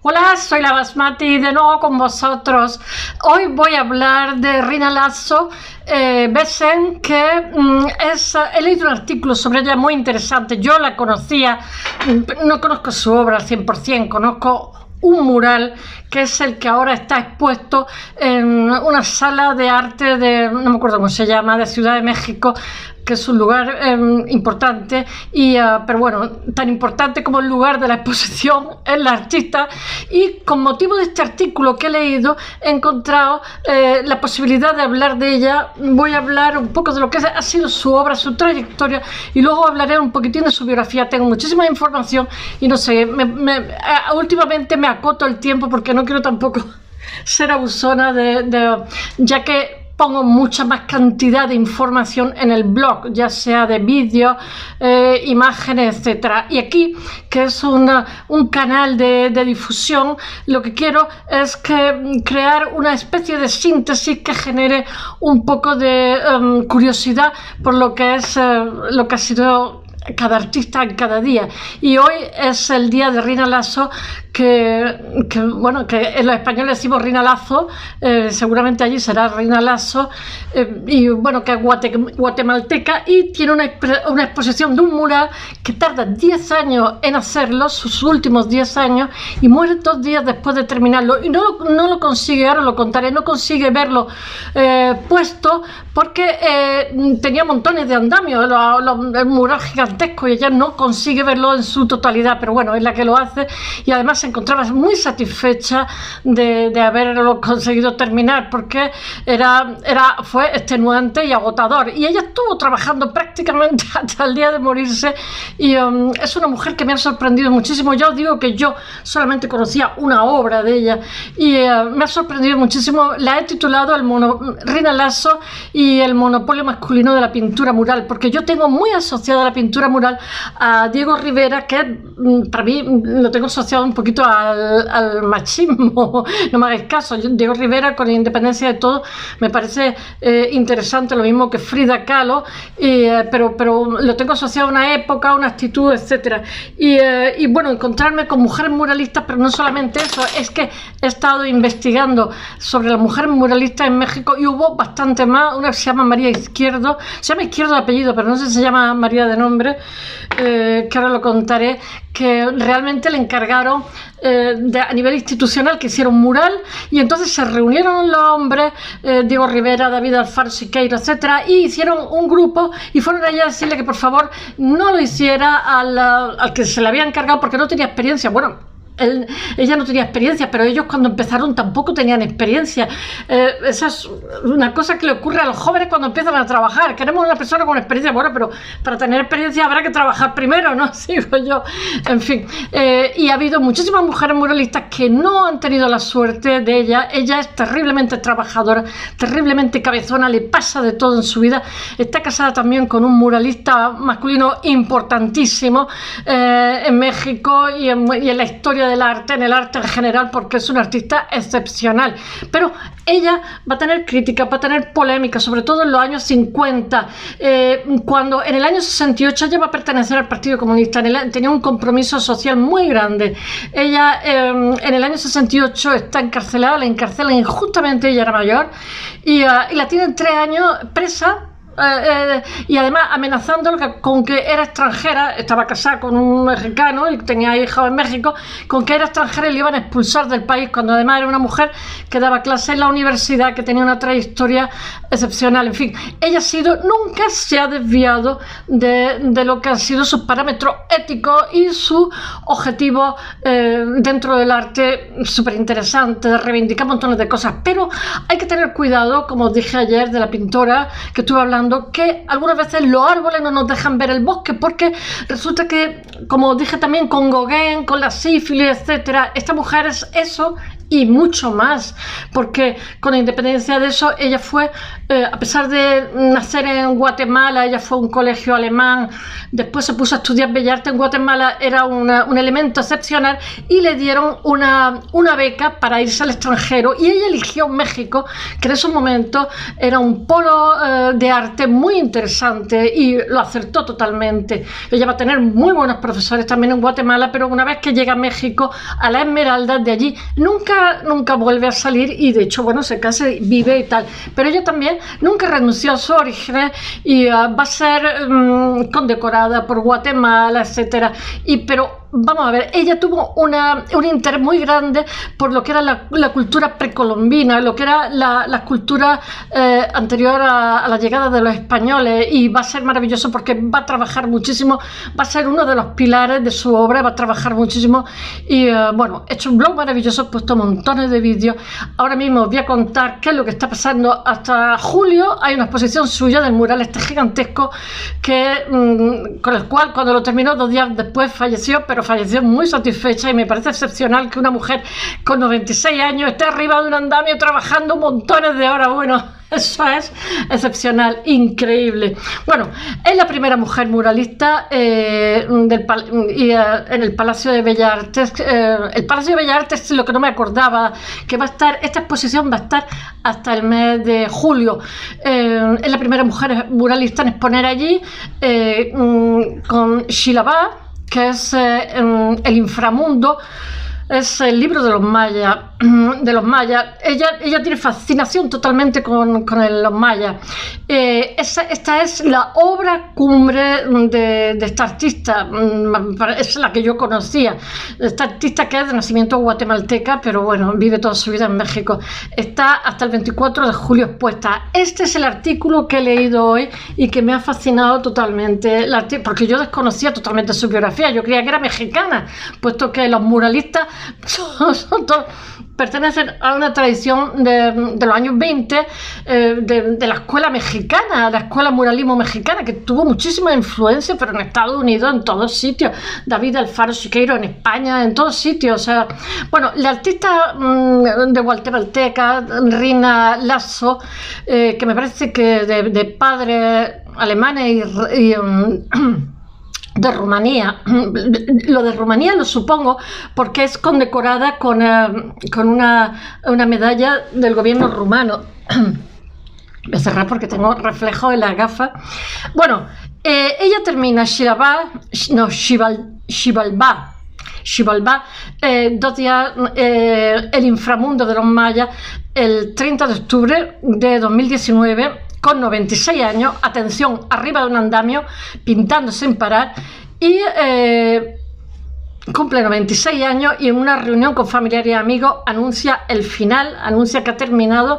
Hola, soy la Basmati de nuevo con vosotros. Hoy voy a hablar de Rina Lasso Besen, que he leído un artículo sobre ella muy interesante. Yo la conocía, no conozco su obra al 100%, conozco un mural que es el que ahora está expuesto en una sala de arte de, no me acuerdo cómo se llama, de Ciudad de México, que es un lugar importante, pero bueno, tan importante como el lugar de la exposición es la artista, y con motivo de este artículo que he leído he encontrado la posibilidad de hablar de ella. Voy a hablar un poco de lo que ha sido su obra, su trayectoria, y luego hablaré un poquitín de su biografía. Tengo muchísima información y no sé, últimamente me acoto el tiempo porque no quiero tampoco ser abusona ya que pongo mucha más cantidad de información en el blog, ya sea de vídeos, imágenes, etcétera. Y aquí, que es un canal de difusión, lo que quiero es crear una especie de síntesis que genere un poco de curiosidad por lo que ha sido cada artista en cada día. Y hoy es el día de Rina Lasso, que en los españoles decimos Rina Lazo, seguramente allí será Rina Lasso, y bueno, que es guatemalteca, y tiene una exposición de un mural que tarda 10 años en hacerlo, sus últimos 10 años, y muere 2 días después de terminarlo, y no lo consigue, ahora lo contaré, no consigue verlo puesto porque tenía montones de andamios, el mural gigantesco, y ella no consigue verlo en su totalidad, pero bueno, es la que lo hace, y además se encontraba muy satisfecha de haberlo conseguido terminar, porque fue extenuante y agotador, y ella estuvo trabajando prácticamente hasta el día de morirse, y es una mujer que me ha sorprendido muchísimo. Yo os digo que yo solamente conocía una obra de ella, y me ha sorprendido muchísimo. La he titulado Rina Lasso y el monopolio masculino de la pintura mural, porque yo tengo muy asociada a la pintura mural a Diego Rivera, que para mí lo tengo asociado un poquito al machismo. No me hagáis caso, Diego Rivera, con independencia de todo, me parece interesante, lo mismo que Frida Kahlo, pero lo tengo asociado a una época, a una actitud, etcétera. Y bueno, encontrarme con mujeres muralistas, pero no solamente eso, es que he estado investigando sobre las mujeres muralistas en México, y hubo bastante más. Una que se llama María Izquierdo, se llama Izquierdo de apellido, pero no sé si se llama María de nombre, que ahora lo contaré, que realmente le encargaron a nivel institucional que hiciera un mural, y entonces se reunieron los hombres, Diego Rivera, David Alfaro, Siqueiro, etcétera, y hicieron un grupo y fueron allá a decirle que por favor no lo hiciera al que se le había encargado, porque no tenía experiencia. Bueno, ella no tenía experiencia, pero ellos cuando empezaron tampoco tenían experiencia. Esa es una cosa que le ocurre a los jóvenes cuando empiezan a trabajar. Queremos una persona con experiencia. Bueno, pero para tener experiencia habrá que trabajar primero, ¿no? Sigo yo. En fin, y ha habido muchísimas mujeres muralistas que no han tenido la suerte de ella. Ella es terriblemente trabajadora, terriblemente cabezona, le pasa de todo en su vida. Está casada también con un muralista masculino importantísimo en México y en la historia del arte, en el arte en general, porque es una artista excepcional. Pero ella va a tener crítica, va a tener polémica, sobre todo en los años 50, cuando en el año 68 ella va a pertenecer al Partido Comunista, tenía un compromiso social muy grande. Ella en el año 68 está encarcelada, la encarcelan injustamente, ella era mayor, y la tienen 3 años presa. Y además amenazándola con que era extranjera, estaba casada con un mexicano y tenía hijos en México, con que era extranjera y le iban a expulsar del país, cuando además era una mujer que daba clases en la universidad, que tenía una trayectoria excepcional. En fin, ella nunca se ha desviado de lo que han sido sus parámetros éticos y sus objetivos dentro del arte, súper interesante, reivindicar montones de cosas. Pero hay que tener cuidado, como os dije ayer de la pintora que estuve hablando, que algunas veces los árboles no nos dejan ver el bosque, porque resulta que, como dije también con Gauguin, con la sífilis, etcétera, esta mujer es eso y mucho más, porque con independencia de eso ella fue a pesar de nacer en Guatemala, ella fue a un colegio alemán, después se puso a estudiar Bellas Artes en Guatemala, era un elemento excepcional y le dieron una beca para irse al extranjero y ella eligió México, que en esos momentos era un polo de arte muy interesante y lo acertó totalmente. Ella va a tener muy buenos profesores también en Guatemala, pero una vez que llega a México, a la Esmeralda, de allí nunca vuelve a salir y de hecho, bueno, se casa, vive y tal. Pero ella también nunca renunció a su origen y va a ser condecorada por Guatemala, etcétera. Pero vamos a ver, ella tuvo un interés muy grande por lo que era la cultura precolombina, lo que era la cultura anterior a la llegada de los españoles, y va a ser maravilloso porque va a trabajar muchísimo, va a ser uno de los pilares de su obra, va a trabajar muchísimo y bueno, he hecho un blog maravilloso, he puesto montones de vídeos. Ahora mismo os voy a contar qué es lo que está pasando. Hasta julio hay una exposición suya del mural este gigantesco con el cual cuando lo terminó 2 días después falleció, pero falleció muy satisfecha y me parece excepcional que una mujer con 96 años esté arriba de un andamio trabajando montones de horas. Bueno, eso es excepcional, increíble. Bueno, es la primera mujer muralista en el Palacio de Bellas Artes. El Palacio de Bellas Artes, lo que no me acordaba, que esta exposición va a estar hasta el mes de julio. Es la primera mujer muralista en exponer allí, con Xilabá, que es el inframundo. Es el libro de los mayas. Ella tiene fascinación totalmente con los mayas. Esta es la obra cumbre de esta artista. Es la que yo conocía. Esta artista, que es de nacimiento guatemalteca, pero bueno, vive toda su vida en México. Está hasta el 24 de julio expuesta. Este es el artículo que he leído hoy y que me ha fascinado totalmente, porque yo desconocía totalmente su biografía. Yo creía que era mexicana, puesto que los muralistas pertenecen a una tradición de los años 20 de la escuela mexicana, la escuela muralismo mexicana, que tuvo muchísima influencia, pero en Estados Unidos, en todos sitios. David Alfaro Siqueiro en España, en todos sitios. O sea, bueno, la artista de guatemalteca, Rina Lasso, que me parece que de padres alemanes y de Rumanía. Lo de Rumanía lo supongo porque es condecorada con una medalla del gobierno rumano. Voy a cerrar porque tengo reflejo en las gafas. Bueno, ella termina Xibalbá, 2 días, el inframundo de los mayas, el 30 de octubre de 2019, con 96 años, atención, arriba de un andamio, pintando sin parar, y cumple 96 años y en una reunión con familiares y amigos anuncia el final, anuncia que ha terminado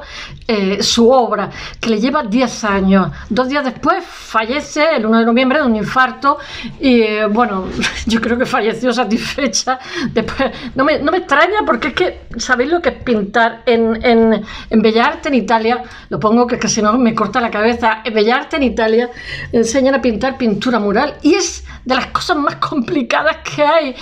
su obra, que le lleva 10 años. 2 días después fallece, el 1 de noviembre, de un infarto y bueno, yo creo que falleció satisfecha. Después, no me extraña porque es que, ¿sabéis lo que es pintar en Bellas Artes en Italia? Lo pongo que si no me corta la cabeza. En Bellas Artes en Italia enseñan a pintar pintura mural y es de las cosas más complicadas que hay,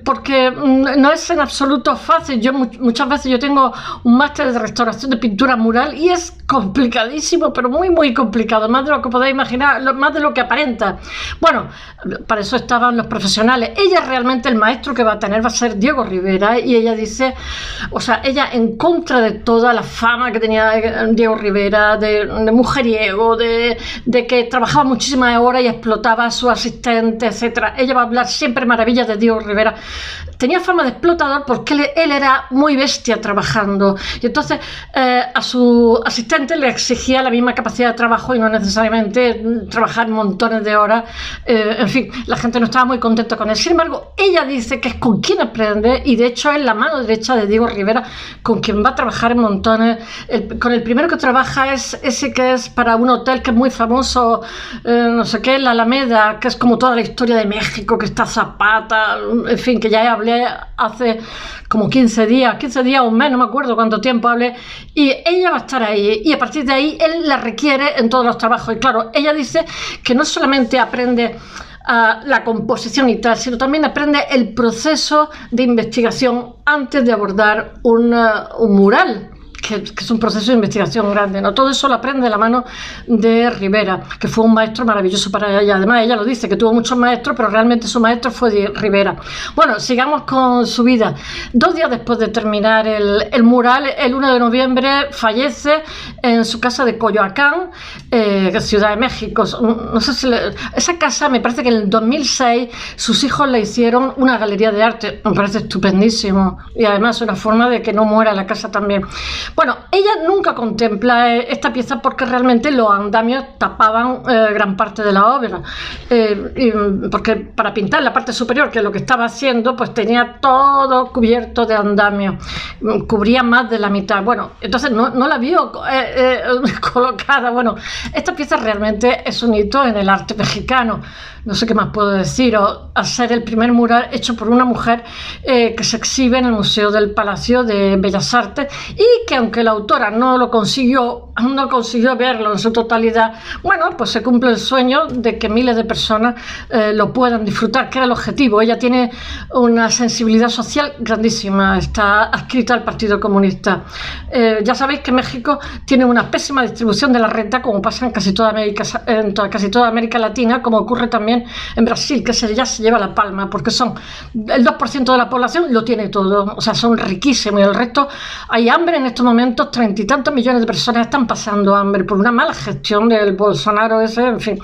porque no es en absoluto fácil. Muchas veces yo tengo un máster de restauración de pintura mural y es complicadísimo, pero muy complicado, más de lo que podéis imaginar, más de lo que aparenta. Bueno, para eso estaban los profesionales. Ella realmente, el maestro que va a tener va a ser Diego Rivera, y ella dice, o sea, ella en contra de toda la fama que tenía Diego Rivera de mujeriego, de que trabajaba muchísimas horas y explotaba a su asistente, etcétera. Ella va a hablar siempre maravillas de Diego Rivera. Tenía fama de explotador porque él era muy bestia trabajando, y entonces a su asistente le exigía la misma capacidad de trabajo y no necesariamente trabajar montones de horas. En fin, la gente no estaba muy contenta con él. Sin embargo, ella dice que es con quien aprende, y de hecho es la mano derecha de Diego Rivera, con quien va a trabajar en montones. Con el primero que trabaja es ese que es para un hotel que es muy famoso, no sé qué, la Alameda, que es como toda la historia de México, que está Zapata, en fin, que ya hablé hace como 15 días o un mes, no me acuerdo cuánto tiempo hablé, y ella va a estar ahí, y a partir de ahí él la requiere en todos los trabajos. Y claro, ella dice que no solamente aprende la composición y tal, sino también aprende el proceso de investigación antes de abordar un mural, que es un proceso de investigación grande, ¿no? Todo eso lo aprende de la mano de Rivera, que fue un maestro maravilloso para ella. Además, ella lo dice, que tuvo muchos maestros, pero realmente su maestro fue Rivera. Bueno, sigamos con su vida. 2 días después de terminar el mural, el 1 de noviembre fallece en su casa de Coyoacán, Ciudad de México. No sé si esa casa, me parece que en el 2006 sus hijos le hicieron una galería de arte. Me parece estupendísimo. Y además una forma de que no muera la casa también. Bueno, ella nunca contempla esta pieza porque realmente los andamios tapaban gran parte de la obra. Porque para pintar la parte superior, que es lo que estaba haciendo, pues tenía todo cubierto de andamios. Cubría más de la mitad. Bueno, entonces no la vio colocada. Bueno, esta pieza realmente es un hito en el arte mexicano. No sé qué más puedo decir. Al ser el primer mural hecho por una mujer que se exhibe en el Museo del Palacio de Bellas Artes y que aunque la autora no consiguió verlo en su totalidad, bueno, pues se cumple el sueño de que miles de personas lo puedan disfrutar, que era el objetivo. Ella tiene una sensibilidad social grandísima, está adscrita al Partido Comunista. Ya sabéis que México tiene una pésima distribución de la renta, como pasa en casi toda América Latina, como ocurre también en Brasil, que ya se lleva la palma, porque son el 2% de la población lo tiene todo, o sea, son riquísimos, y el resto hay hambre en estos momentos. 30 y tantos millones de personas están pasando hambre por una mala gestión del Bolsonaro ese, en fin.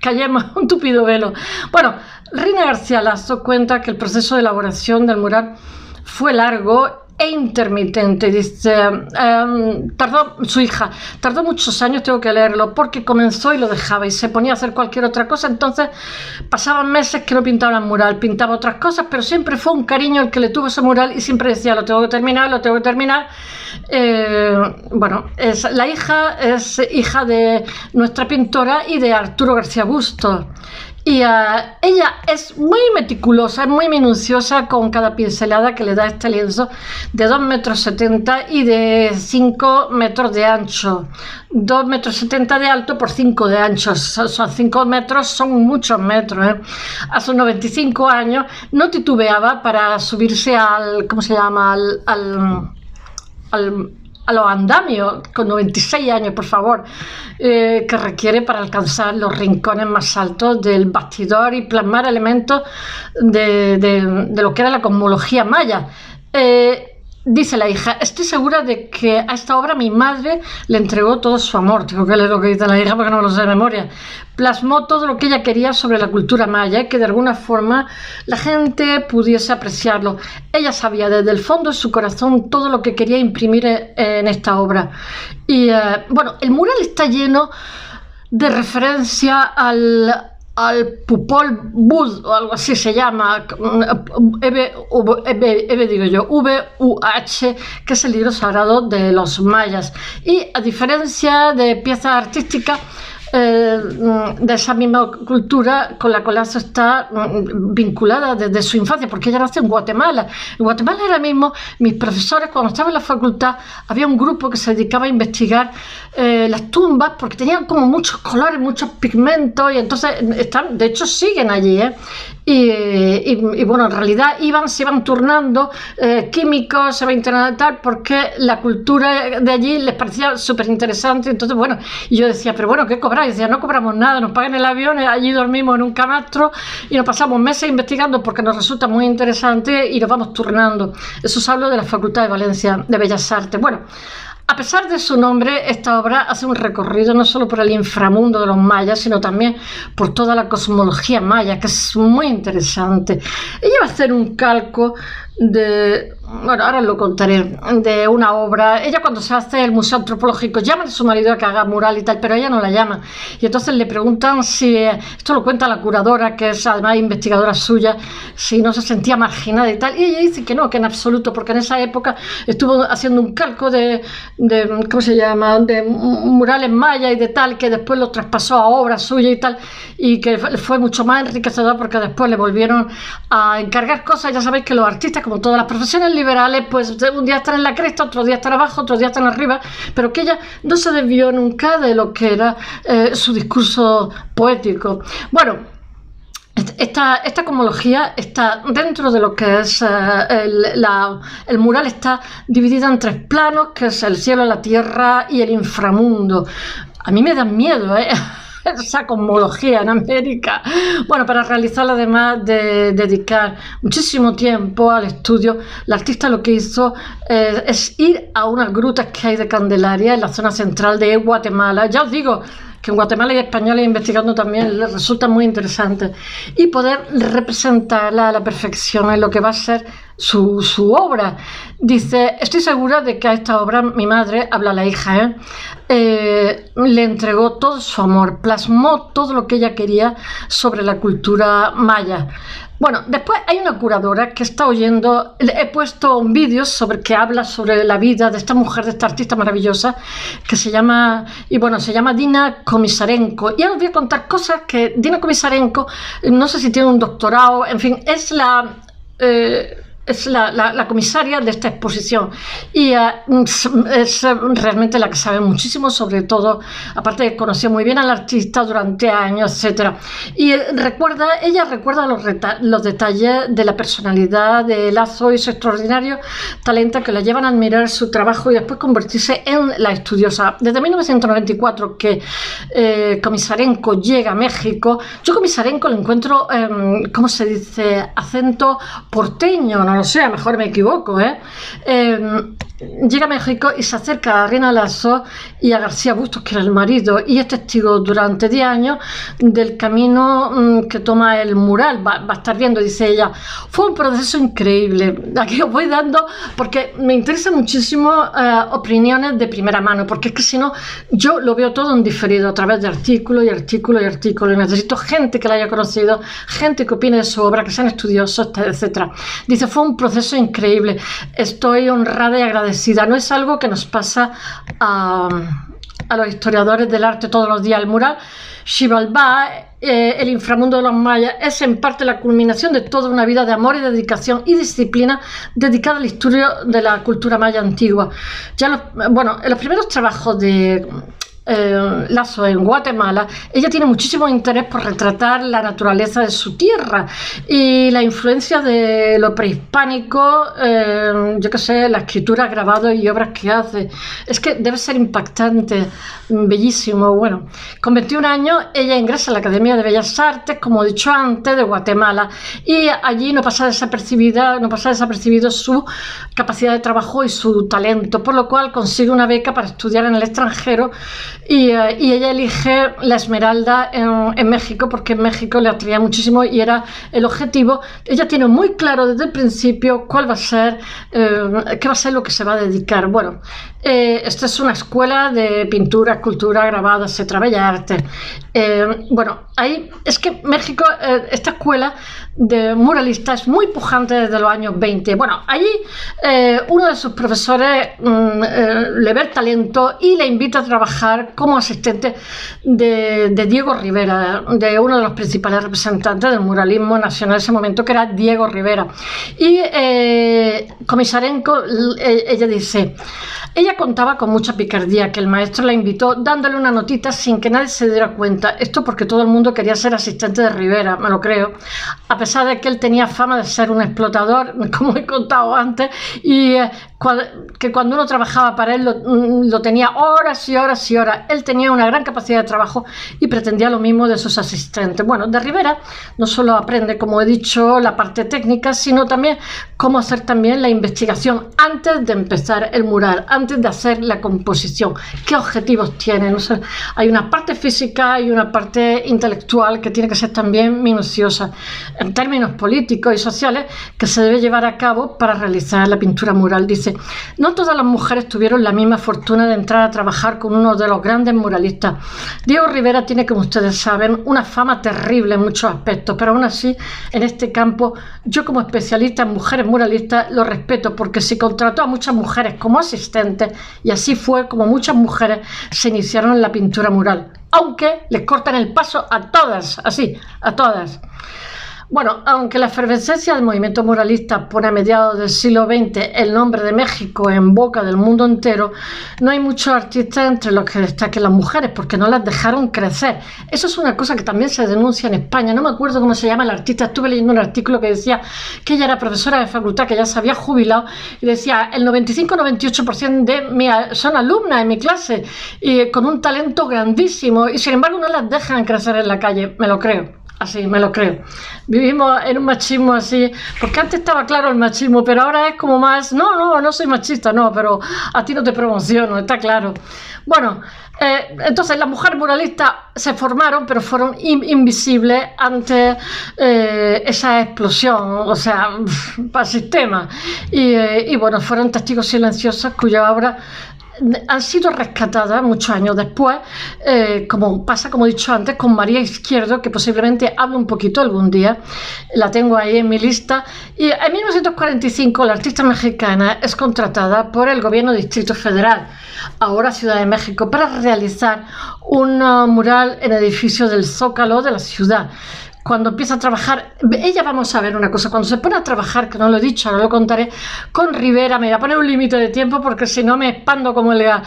Callemos un tupido velo. Bueno, Rina García Lazo cuenta que el proceso de elaboración del mural fue largo e intermitente. Dice, su hija tardó muchos años, tengo que leerlo, porque comenzó y lo dejaba y se ponía a hacer cualquier otra cosa. Entonces pasaban meses que no pintaba el mural, pintaba otras cosas, pero siempre fue un cariño el que le tuvo ese mural y siempre decía, lo tengo que terminar. Bueno, la hija es hija de nuestra pintora y de Arturo García Bustos. Y ella es muy meticulosa, es muy minuciosa con cada pincelada que le da este lienzo de 2,70 metros y de 5 metros de ancho. 2,70 metros de alto por 5 de ancho. Son 5 metros, son muchos metros. A sus 95 años no titubeaba para subirse ¿cómo se llama? A los andamios, con 96 años, por favor, que requiere para alcanzar los rincones más altos del bastidor y plasmar elementos de lo que era la cosmología maya. Dice la hija, estoy segura de que a esta obra mi madre le entregó todo su amor. Tengo que leer lo que dice la hija porque no me lo sé de memoria. Plasmó todo lo que ella quería sobre la cultura maya, que de alguna forma la gente pudiese apreciarlo. Ella sabía desde el fondo de su corazón todo lo que quería imprimir en esta obra. Y bueno, el mural está lleno de referencia al Popol Vuh, o algo así se llama, VUH, que es el libro sagrado de los mayas. Y a diferencia de piezas artísticas de esa misma cultura con la cual Lazo está vinculada desde su infancia, porque ella nació en Guatemala. En Guatemala ahora mismo mis profesores, cuando estaba en la facultad, había un grupo que se dedicaba a investigar las tumbas, porque tenían como muchos colores, muchos pigmentos, y entonces de hecho siguen allí, y bueno, en realidad se iban turnando químicos, se iban internando tal, porque la cultura de allí les parecía súper interesante. Entonces bueno, y yo decía, pero bueno, ¿qué cobráis? Decía, no cobramos nada, nos pagan el avión, allí dormimos en un camastro y nos pasamos meses investigando porque nos resulta muy interesante y nos vamos turnando. Eso os hablo de la Facultad de Valencia de Bellas Artes. Bueno, a pesar de su nombre, esta obra hace un recorrido no solo por el inframundo de los mayas, sino también por toda la cosmología maya, que es muy interesante. Ella va a hacer un calco bueno, ahora lo contaré, de una obra. Ella, cuando se hace el Museo Antropológico, llama a su marido a que haga mural y tal, pero ella no la llama. Y entonces le preguntan si, esto lo cuenta la curadora, que es además investigadora suya, si no se sentía marginada y tal. Y ella dice que no, que en absoluto, porque en esa época estuvo haciendo un calco ¿cómo se llama?, de murales mayas y de tal, que después lo traspasó a obra suya y tal, y que fue mucho más enriquecedor porque después le volvieron a encargar cosas. Ya sabéis que los artistas, como todas las profesiones liberales, pues un día están en la cresta, otro día están abajo, otro día están arriba, pero que ella no se desvió nunca de lo que era su discurso poético. Bueno, Esta cosmología está dentro de lo que es el mural, está dividida en 3 planos, que es el cielo, la tierra y el inframundo. A mí me da miedo, esa cosmología en América. Bueno, para realizarla, además de dedicar muchísimo tiempo al estudio, la artista lo que hizo es ir a unas grutas que hay de Candelaria en la zona central de Guatemala. Ya os digo que en Guatemala y españoles investigando también les resulta muy interesante, y poder representarla a la perfección en lo que va a ser su obra. Dice: estoy segura de que a esta obra mi madre, habla la hija, le entregó todo su amor, plasmó todo lo que ella quería sobre la cultura maya. Bueno, después hay una curadora que está oyendo, he puesto un vídeo sobre que habla sobre la vida de esta mujer, de esta artista maravillosa, que se llama Dina Komisarenko. Y ahora os voy a contar cosas que Dina Komisarenko, no sé si tiene un doctorado, en fin, es la comisaria de esta exposición, y es realmente la que sabe muchísimo sobre todo, aparte de que conoció muy bien al artista durante años, etcétera. Y ella recuerda los detalles de la personalidad de Lazo y su extraordinario talento que la llevan a admirar su trabajo y después convertirse en la estudiosa. Desde 1994 que Komisarenko llega a México, yo Komisarenko le encuentro, ¿cómo se dice?, acento porteño, no lo sé, a lo mejor me equivoco, llega a México y se acerca a Rina Lazo y a García Bustos, que era el marido, y es testigo durante 10 años del camino que toma el mural. Va a estar viendo, dice ella, fue un proceso increíble. Aquí os voy dando, porque me interesan muchísimo opiniones de primera mano, porque es que si no, yo lo veo todo en diferido a través de artículos y artículos y artículos, y necesito gente que la haya conocido, gente que opine de su obra, que sean estudiosos, etcétera. Dice: fue un proceso increíble, estoy honrada y agradecida. No es algo que nos pasa a los historiadores del arte todos los días. El mural Xibalbá, el inframundo de los mayas, es en parte la culminación de toda una vida de amor y dedicación y disciplina dedicada al estudio de la cultura maya antigua. En los primeros trabajos de Lazo en Guatemala, ella tiene muchísimo interés por retratar la naturaleza de su tierra y la influencia de lo prehispánico, yo qué sé, la escritura, grabados y obras que hace. Es que debe ser impactante, bellísimo. Bueno, con 21 años ella ingresa a la Academia de Bellas Artes, como he dicho antes, de Guatemala, y allí no pasa desapercibido su capacidad de trabajo y su talento, por lo cual consigue una beca para estudiar en el extranjero. Y ella elige la Esmeralda en México, porque en México le atraía muchísimo y era el objetivo. Ella tiene muy claro desde el principio qué va a ser lo que se va a dedicar. Bueno, esta es una escuela de pintura, escultura, grabado, etcétera, Bellas Artes. Ahí es que México, esta escuela de muralista es muy pujante desde los años 20. Bueno, allí uno de sus profesores le ve el talento y le invita a trabajar como asistente de Diego Rivera, de uno de los principales representantes del muralismo nacional en ese momento, que era Diego Rivera. Y Komisarenko, ella dice: ella contaba con mucha picardía que el maestro la invitó dándole una notita sin que nadie se diera cuenta. Esto porque todo el mundo quería ser asistente de Rivera, me lo creo, a pesar de que él tenía fama de ser un explotador, como he contado antes, y que cuando uno trabajaba para él lo tenía horas y horas y horas. Él tenía una gran capacidad de trabajo y pretendía lo mismo de sus asistentes. Bueno, de Rivera no solo aprende, como he dicho, la parte técnica, sino también cómo hacer también la investigación antes de empezar el mural, antes de hacer la composición, qué objetivos tiene. No sé, hay una parte física y una parte intelectual que tiene que ser también minuciosa en términos políticos y sociales, que se debe llevar a cabo para realizar la pintura mural. Dice: no todas las mujeres tuvieron la misma fortuna de entrar a trabajar con uno de los grandes muralistas. Diego Rivera tiene, como ustedes saben, una fama terrible en muchos aspectos, pero aún así, en este campo, yo como especialista en mujeres muralistas lo respeto, porque se contrató a muchas mujeres como asistentes y así fue como muchas mujeres se iniciaron en la pintura mural, aunque les cortan el paso a todas, así, a todas. Bueno, aunque la efervescencia del movimiento muralista pone a mediados del siglo XX el nombre de México en boca del mundo entero, no hay muchos artistas entre los que destaquen las mujeres porque no las dejaron crecer. Eso es una cosa que también se denuncia en España. No me acuerdo cómo se llama la artista. Estuve leyendo un artículo que decía que ella era profesora de facultad, que ya se había jubilado, y decía el 95-98% de son alumnas en mi clase y con un talento grandísimo, y sin embargo no las dejan crecer en la calle. Me lo creo. Así, me lo creo. Vivimos en un machismo así, porque antes estaba claro el machismo, pero ahora es como más, no soy machista, no, pero a ti no te promociono, está claro. Bueno, entonces las mujeres muralistas se formaron, pero fueron invisibles ante esa explosión, o sea, para el sistema. Y bueno, fueron testigos silenciosos cuya obra han sido rescatadas muchos años después, como pasa, como he dicho antes, con María Izquierdo, que posiblemente hable un poquito algún día. La tengo ahí en mi lista. Y en 1945 la artista mexicana es contratada por el gobierno del Distrito Federal, ahora Ciudad de México, para realizar un mural en el edificio del Zócalo de la ciudad. Cuando empieza a trabajar, ella, vamos a ver una cosa, cuando se pone a trabajar, que no lo he dicho, ahora lo contaré, con Rivera, me voy a poner un límite de tiempo porque si no me expando como el gas.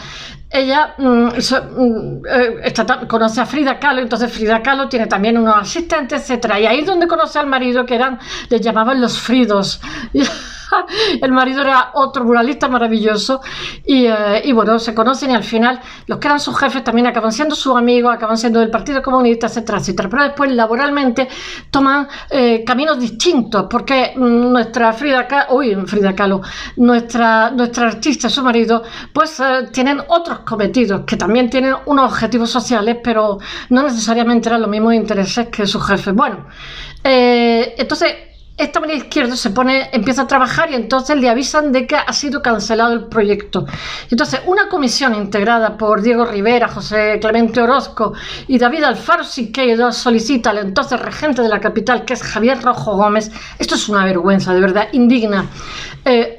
Ella conoce a Frida Kahlo, entonces Frida Kahlo tiene también unos asistentes, etcétera, y ahí es donde conoce al marido, que les llamaban los Fridos. El marido era otro muralista maravilloso y bueno, se conocen, y al final los que eran sus jefes también acaban siendo sus amigos, acaban siendo del Partido Comunista, etcétera, etcétera. Pero después laboralmente toman caminos distintos, porque nuestra Frida Kahlo, nuestra artista y su marido, pues tienen otros cometidos, que también tienen unos objetivos sociales, pero no necesariamente eran los mismos intereses que sus jefes. Bueno, entonces esta María Izquierdo empieza a trabajar, y entonces le avisan de que ha sido cancelado el proyecto. Entonces una comisión integrada por Diego Rivera, José Clemente Orozco y David Alfaro Siqueiros solicita al entonces regente de la capital, que es Javier Rojo Gómez. Esto es una vergüenza, de verdad, indigna.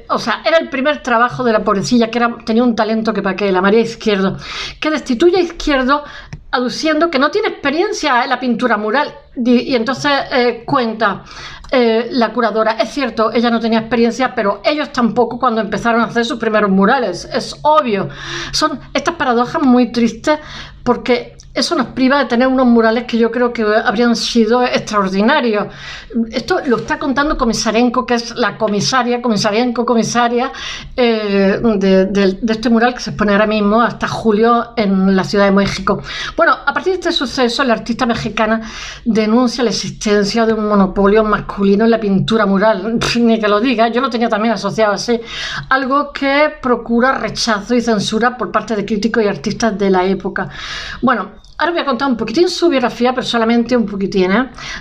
O sea, era el primer trabajo de la pobrecilla, que tenía un talento que pa' qué, la María Izquierdo, que destituye a Izquierdo aduciendo que no tiene experiencia en la pintura mural. Y entonces cuenta la curadora, es cierto, ella no tenía experiencia, pero ellos tampoco cuando empezaron a hacer sus primeros murales, es obvio. Son estas paradojas muy tristes, porque eso nos priva de tener unos murales que yo creo que habrían sido extraordinarios. Esto lo está contando Komisarenko, que es la comisaria de este mural, que se expone ahora mismo hasta julio en la Ciudad de México. Bueno, a partir de este suceso, la artista mexicana denuncia la existencia de un monopolio masculino en la pintura mural. Ni que lo diga, yo lo tenía también asociado así. Algo que procura rechazo y censura por parte de críticos y artistas de la época. Bueno, ahora voy a contar un poquitín su biografía, pero solamente un poquitín.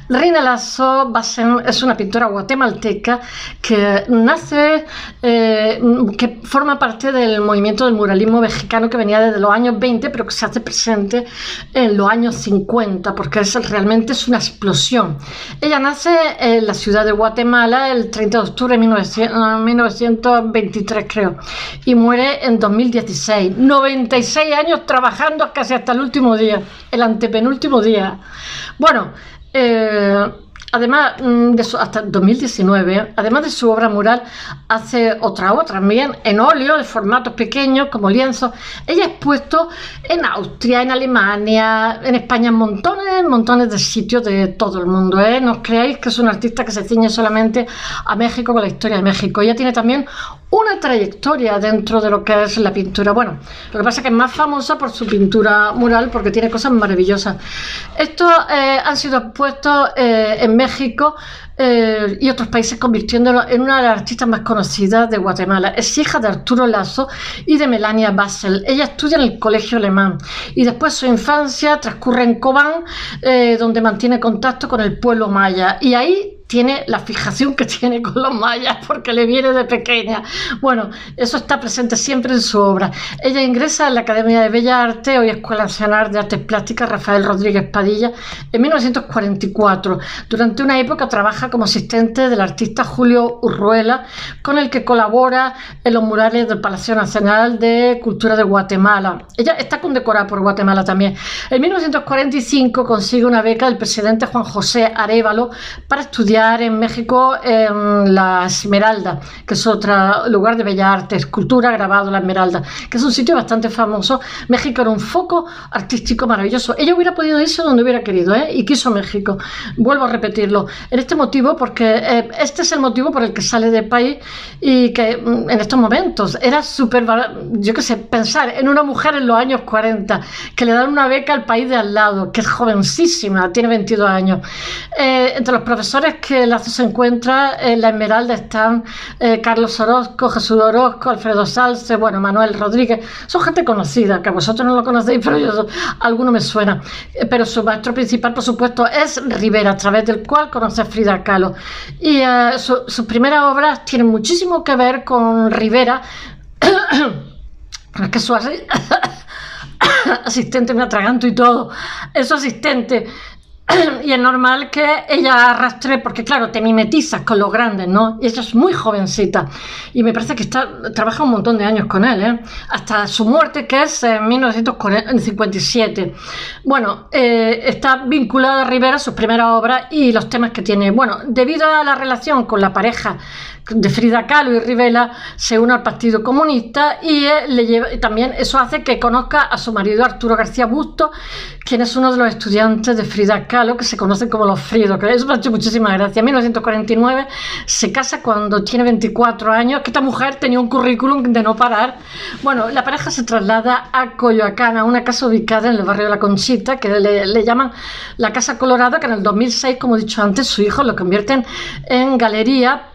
Reina Lasso Bassen es una pintora guatemalteca que nace, que forma parte del movimiento del muralismo mexicano, que venía desde los años 20, pero que se hace presente en los años 50, porque realmente es una explosión. Ella nace en la ciudad de Guatemala el 30 de octubre de 1923, creo, y muere en 2016. 96 años trabajando casi hasta el último día. El antepenúltimo día. Bueno, además hasta 2019, además de su obra mural, hace otra también en óleo de formatos pequeños como lienzos. Ella ha expuesto en Austria, en Alemania, en España, en montones de sitios de todo el mundo. No os creáis que es una artista que se ciñe solamente a México, con la historia de México. Ella tiene también una trayectoria dentro de lo que es la pintura. Bueno, lo que pasa es que es más famosa por su pintura mural, porque tiene cosas maravillosas. Estos han sido expuestos en México y otros países, convirtiéndolo en una de las artistas más conocidas de Guatemala. Es hija de Arturo Lasso y de Melania Basel. Ella estudia en el colegio alemán y después su infancia transcurre en Cobán, donde mantiene contacto con el pueblo maya, y ahí tiene la fijación que tiene con los mayas porque le viene de pequeña. Bueno, eso está presente siempre en su obra. Ella ingresa en la Academia de Bellas Artes, hoy Escuela Nacional de Artes Plásticas Rafael Rodríguez Padilla, en 1944. Durante una época trabaja como asistente del artista Julio Urruela, con el que colabora en los murales del Palacio Nacional de Cultura de Guatemala. Ella está condecorada por Guatemala también. En 1945 consigue una beca del presidente Juan José Arévalo para estudiar en México en la Esmeralda, que es otro lugar de bellas artes, escultura, grabado, la Esmeralda, que es un sitio bastante famoso. México era un foco artístico maravilloso. Ella hubiera podido irse donde hubiera querido, y quiso México. Vuelvo a repetirlo. En este motivo, porque este es el motivo por el que sale del país y que en estos momentos era súper, yo qué sé, pensar en una mujer en los años 40 que le dan una beca al país de al lado, que es jovencísima, tiene 22 años. Entre los profesores que Lazo se encuentra en la Esmeralda están Carlos Orozco, Jesús Orozco, Alfredo Salce, bueno, Manuel Rodríguez. Son gente conocida, que vosotros no lo conocéis, pero alguno me suena. Pero su maestro principal, por supuesto, es Rivera, a través del cual conoce a Frida Kahlo. Y sus primeras obras tienen muchísimo que ver con Rivera. Es que su asistente, me atraganto y todo, es su asistente. Y es normal que ella arrastre, porque claro, te mimetizas con los grandes, ¿no? Y ella es muy jovencita y me parece que trabaja un montón de años con él, hasta su muerte, que es en 1957. Bueno, está vinculada a Rivera, sus primeras obras y los temas que tiene. Bueno, debido a la relación con la pareja de Frida Kahlo y Rivera, se une al Partido Comunista y también eso hace que conozca a su marido Arturo García Busto, quien es uno de los estudiantes de Frida Kahlo, que se conocen como los Fridos, que eso me ha hecho muchísimas gracias. En 1949 se casa cuando tiene 24 años, que esta mujer tenía un currículum de no parar. Bueno, la pareja se traslada a Coyoacán, a una casa ubicada en el barrio de La Conchita, que le llaman la Casa Colorada, que en el 2006, como he dicho antes, sus hijos lo convierten en galería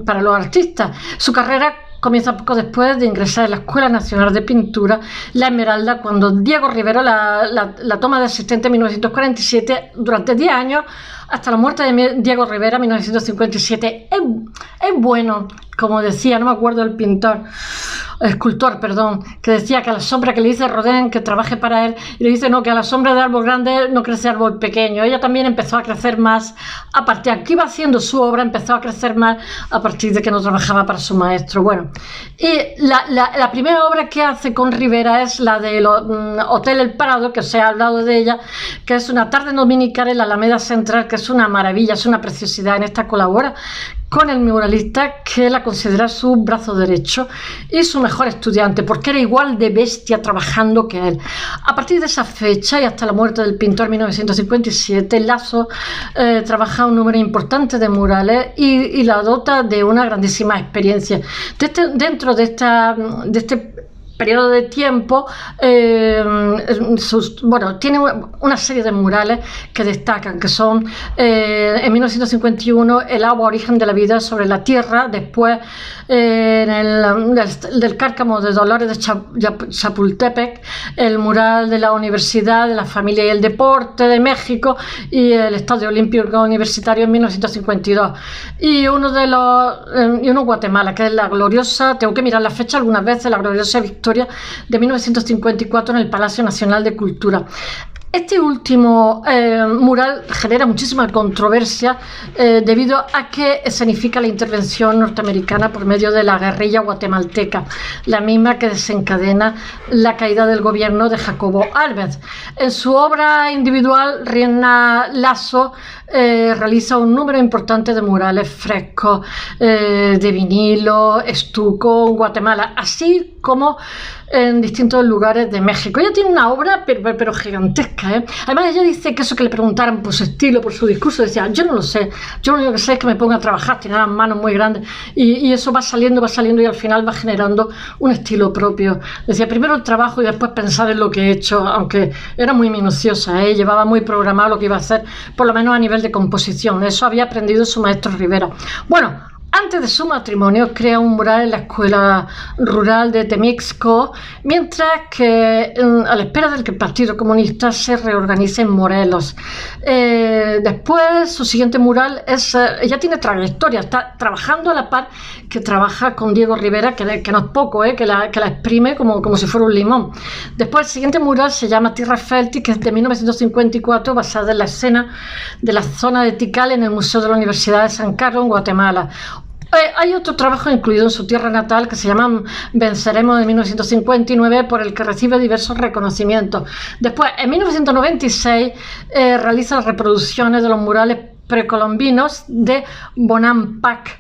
para los artistas. Su carrera comienza poco después de ingresar en la Escuela Nacional de Pintura, la Esmeralda, cuando Diego Rivera la toma de asistente en 1947 durante 10 años, hasta la muerte de Diego Rivera en 1957. Es bueno, como decía, no me acuerdo el escultor, que decía que a la sombra que le dice Rodin que trabaje para él, y le dice no, que a la sombra de árbol grande no crece árbol pequeño. Ella también empezó a crecer más a partir de que iba haciendo su obra, empezó a crecer más a partir de que no trabajaba para su maestro. Bueno, y la primera obra que hace con Rivera es la del Hotel El Prado, que os he hablado de ella, que es una tarde dominical en la Alameda Central, que es una maravilla, es una preciosidad. En esta colabora con el muralista, que la considera su brazo derecho y su mejor estudiante, porque era igual de bestia trabajando que él. A partir de esa fecha y hasta la muerte del pintor en 1957, Lazo trabaja un número importante de murales y la dota de una grandísima experiencia. Dentro de este periodo de tiempo, tiene una serie de murales que destacan, que son en 1951 El agua, origen de la vida sobre la tierra, después del Cárcamo de Dolores de Chapultepec, el mural de la Universidad de la Familia y el Deporte de México y el Estadio Olímpico Universitario en 1952, y uno Guatemala, que es la gloriosa, tengo que mirar la fecha algunas veces, la gloriosa victoria de 1954 en el Palacio Nacional de Cultura. Este último mural genera muchísima controversia debido a que escenifica la intervención norteamericana por medio de la guerrilla guatemalteca, la misma que desencadena la caída del gobierno de Jacobo Arbenz. En su obra individual, Riena Lazo realiza un número importante de murales frescos de vinilo, estuco en Guatemala, así como en distintos lugares de México. Ella tiene una obra pero gigantesca, Además, ella dice que eso que le preguntaran por su estilo, por su discurso, decía, yo no lo sé, yo lo único que sé es que me pongo a trabajar, tiene las manos muy grandes y eso va saliendo y al final va generando un estilo propio. Decía, primero el trabajo y después pensar en lo que he hecho, aunque era muy minuciosa, llevaba muy programado lo que iba a hacer, por lo menos a nivel de composición. Eso había aprendido su maestro Rivera. Bueno, Antes de su matrimonio crea un mural en la escuela rural de Temixco, mientras que a la espera de que el Partido Comunista se reorganice en Morelos. Después, su siguiente mural es, ella tiene trayectoria, está trabajando a la par que trabaja con Diego Rivera, que no es poco, que la exprime como si fuera un limón. Después, el siguiente mural se llama Tierra Fértil, que es de 1954, basada en la escena de la zona de Tikal en el Museo de la Universidad de San Carlos, en Guatemala. Hay otro trabajo incluido en su tierra natal que se llama Venceremos, de 1959, por el que recibe diversos reconocimientos. Después, en 1996, realiza reproducciones de los murales precolombinos de Bonampak.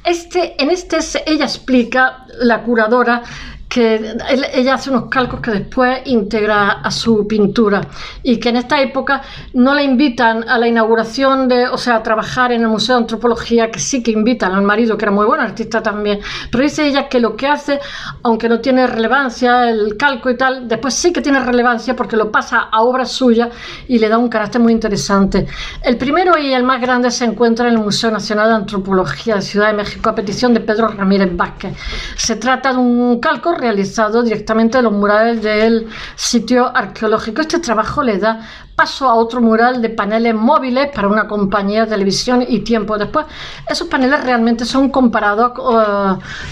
Ella explica, la curadora, que ella hace unos calcos que después integra a su pintura, y que en esta época no la invitan a la inauguración a trabajar en el Museo de Antropología, que sí que invitan al marido, que era muy buen artista también, pero dice ella que lo que hace, aunque no tiene relevancia el calco y tal, después sí que tiene relevancia porque lo pasa a obra suya y le da un carácter muy interesante. El primero y el más grande se encuentra en el Museo Nacional de Antropología de Ciudad de México, a petición de Pedro Ramírez Vázquez. Se trata de un calco realizado directamente de los murales del sitio arqueológico. Este trabajo le da paso a otro mural de paneles móviles para una compañía de televisión y tiempo después. Esos paneles realmente son comparados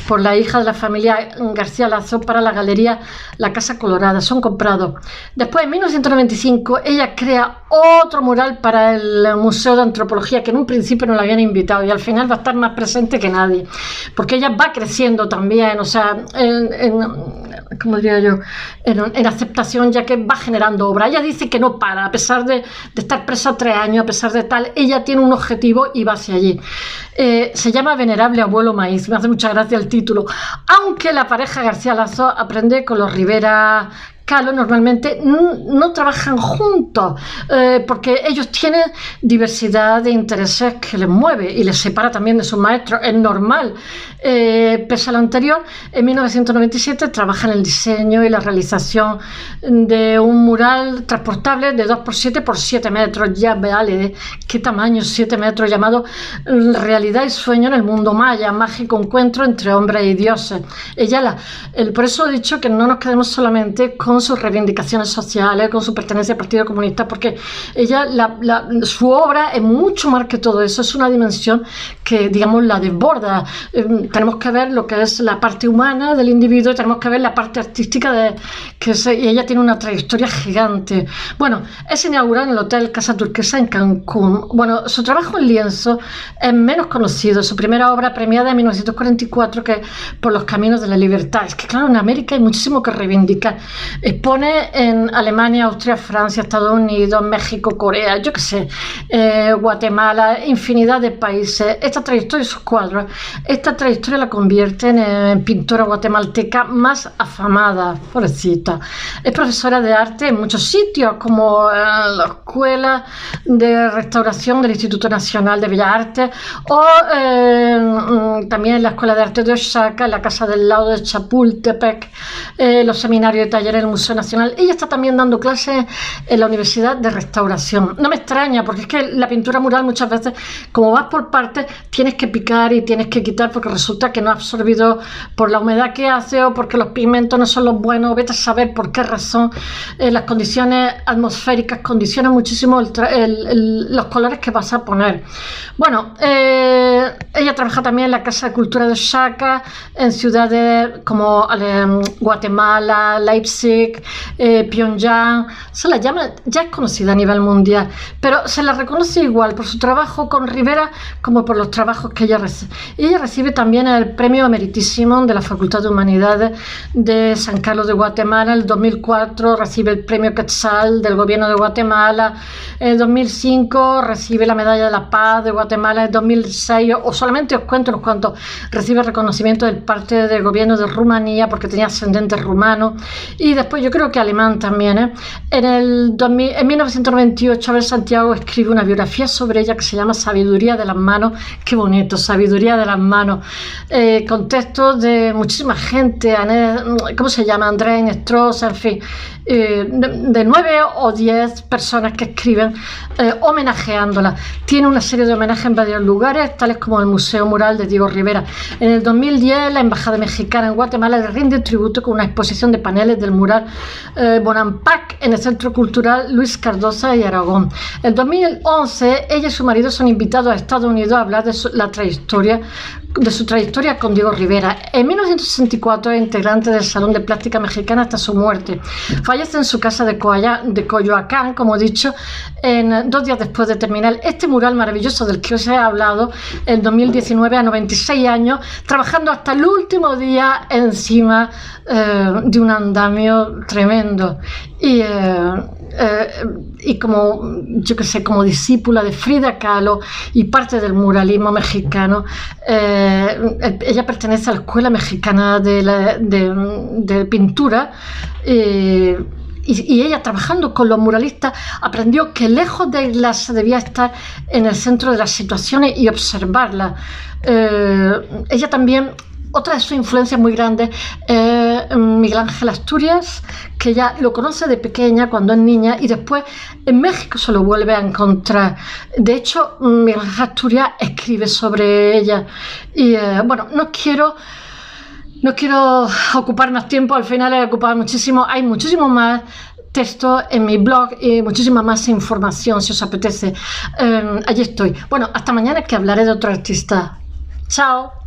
por la hija de la familia García Lazo para la galería La Casa Colorada, son comprados. Después, en 1995, ella crea otro mural para el Museo de Antropología, que en un principio no la habían invitado, y al final va a estar más presente que nadie, porque ella va creciendo también, ¿cómo diría yo? En aceptación, ya que va generando obra. Ella dice que no para, a pesar de estar presa 3 años, a pesar de tal, ella tiene un objetivo y va hacia allí. Se llama Venerable Abuelo Maíz, me hace mucha gracia el título. Aunque la pareja García Lazo aprende con los Rivera Kahlo, normalmente no trabajan juntos, porque ellos tienen diversidad de intereses que les mueve y les separa también de sus maestros. Es normal. Pese a lo anterior, en 1997 trabaja en el diseño y la realización de un mural transportable de 2x7 por 7 metros. Ya vale, qué tamaño, 7 metros, llamado Realidad y Sueño en el Mundo Maya, mágico encuentro entre hombres y dioses. Por eso he dicho que no nos quedemos solamente con sus reivindicaciones sociales, con su pertenencia al Partido Comunista, porque su obra es mucho más que todo eso. Es una dimensión que, digamos, la desborda. Tenemos que ver lo que es la parte humana del individuo y tenemos que ver la parte artística y ella tiene una trayectoria gigante. Bueno, es inaugurada en el Hotel Casa Turquesa en Cancún. Bueno, su trabajo en lienzo es menos conocido. Su primera obra premiada en 1944, que Por los Caminos de la Libertad. Es que, claro, en América hay muchísimo que reivindicar. Expone en Alemania, Austria, Francia, Estados Unidos, México, Corea, yo qué sé, Guatemala, infinidad de países. Esta trayectoria y sus cuadros, esta trayectoria la convierte en pintora guatemalteca más afamada, pobrecita. Es profesora de arte en muchos sitios, como la Escuela de Restauración del Instituto Nacional de Bellas Artes, o también en la Escuela de Arte de Oaxaca, en la Casa del Lago de Chapultepec, los seminarios y talleres del Museo Nacional. Ella está también dando clases en la Universidad de Restauración. No me extraña, porque es que la pintura mural muchas veces, como vas por partes, tienes que picar y tienes que quitar, porque resulta que no ha absorbido por la humedad que hace o porque los pigmentos no son los buenos. Vete a saber por qué razón. Las condiciones atmosféricas condicionan muchísimo los colores que vas a poner. Bueno, ella trabaja también en la Casa de Cultura de Oaxaca, en ciudades como Guatemala, Leipzig, Pyongyang. Se la llama, ya es conocida a nivel mundial, pero se la reconoce igual por su trabajo con Rivera como por los trabajos que ella recibe. Ella recibe también el premio emeritísimo de la Facultad de Humanidades de San Carlos de Guatemala. En el 2004 recibe el premio Quetzal del gobierno de Guatemala. En 2005 recibe la Medalla de la Paz de Guatemala. En 2006, o solamente os cuento unos cuantos, recibe reconocimiento del parte del gobierno de Rumanía porque tenía ascendente rumano. Y después después yo creo que alemán también, ¿eh? En 1998 Abel Santiago escribe una biografía sobre ella que se llama Sabiduría de las manos. Qué bonito, Sabiduría de las manos, con textos de muchísima gente, ¿cómo se llama? Andrea Inestrosa, en fin, de 9 o 10 personas que escriben homenajeándola. Tiene una serie de homenajes en varios lugares, tales como el Museo Mural de Diego Rivera. En el 2010 la Embajada Mexicana en Guatemala le rinde tributo con una exposición de paneles del mural Bonampak en el Centro Cultural Luis Cardosa y Aragón. En 2011 ella y su marido son invitados a Estados Unidos a hablar de su trayectoria con Diego Rivera. En 1964 es integrante del Salón de Plástica Mexicana hasta su muerte. Fallece en su casa de Coyoacán, como he dicho, 2 días después de terminar este mural maravilloso del que os he hablado en 2019, a 96 años, trabajando hasta el último día encima de un andamio tremendo. Y como, yo que sé, como discípula de Frida Kahlo y parte del muralismo mexicano, ella pertenece a la Escuela Mexicana de Pintura, y ella, trabajando con los muralistas, aprendió que lejos de aislarse debía estar en el centro de las situaciones y observarlas. Ella también, otra de sus influencias muy grandes, Miguel Ángel Asturias, que ella lo conoce de pequeña cuando es niña y después en México se lo vuelve a encontrar. De hecho, Miguel Ángel Asturias escribe sobre ella. Y bueno, no quiero ocupar más tiempo, al final he ocupado muchísimo, hay muchísimo más texto en mi blog y muchísima más información si os apetece. Allí estoy. Bueno, hasta mañana, que hablaré de otro artista. Chao.